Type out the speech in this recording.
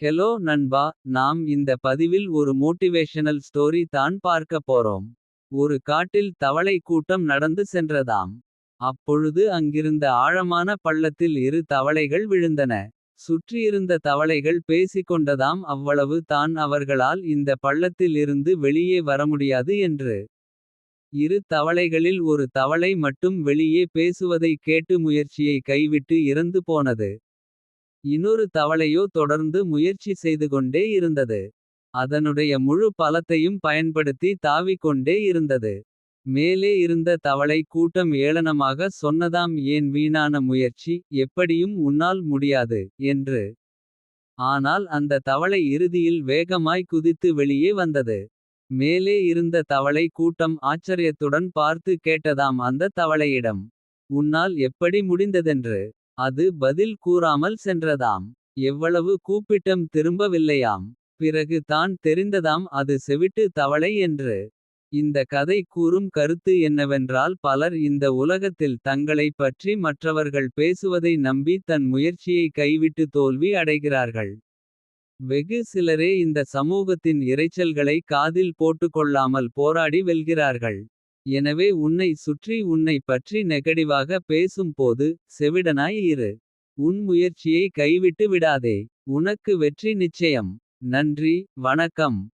Hello நண்பா. நாம் இந்த பதிவில் ஒரு மோட்டிவேஷனல் ஸ்டோரி தான் பார்க்க போறோம். ஒரு காட்டில் தவளை கூட்டம் நடந்து சென்றதாம். அப்பொழுது அங்கிருந்த ஆழமான பள்ளத்தில் இரு தவளைகள் விழுந்தன. சுற்றியிருந்த தவளைகள் பேசிக்கொண்டதாம், அவ்வளவு தான் அவர்களால் இந்த பள்ளத்தில் இருந்து வெளியே வரமுடியாது என்று. இரு தவளைகளில் ஒரு தவளை மட்டும் வெளியே பேசுவதைக் கேட்டு முயற்சியை கைவிட்டு இறந்து போனது. இன்னொரு தவளையோ தொடர்ந்து முயற்சி செய்துகொண்டே இருந்தது. அதனுடைய முழு பலத்தையும் பயன்படுத்தி தாவிக் கொண்டே இருந்தது. மேலே இருந்த தவளை கூட்டம் ஏளனமாக சொன்னதாம், ஏன் வீணான முயற்சி, எப்படியும் உன்னால் முடியாது என்று. ஆனால் அந்த தவளை இறுதியில் வேகமாய் குதித்து வெளியே வந்தது. மேலே இருந்த தவளை கூட்டம் ஆச்சரியத்துடன் பார்த்து கேட்டதாம் அந்த தவளையிடம். உன்னால் எப்படி முடிந்ததென்று. அது பதில் கூறாமல் சென்றதாம். எவ்வளவு கூப்பிட்டும் திரும்பவில்லையாம். பிறகு தான் தெரிந்ததாம், அது செவிட்டு தவளை என்று. இந்த கதை கூறும் கருத்து என்னவென்றால், பலர் இந்த உலகத்தில் தங்களைப் பற்றி மற்றவர்கள் பேசுவதை நம்பி தன் முயற்சியை கைவிட்டு தோல்வி அடைகிறார்கள். வெகு சிலரே இந்த சமூகத்தின் இரைச்சல்களை காதில் போட்டுக்கொள்ளாமல் போராடி வெல்கிறார்கள். எனவே உன்னை சுற்றி உன்னை பற்றி நெகடிவாக பேசும் போது செவிடனாய் இரு. உன் முயற்சியை கைவிட்டு விடாதே. உனக்கு வெற்றி நிச்சயம். நன்றி, வணக்கம்.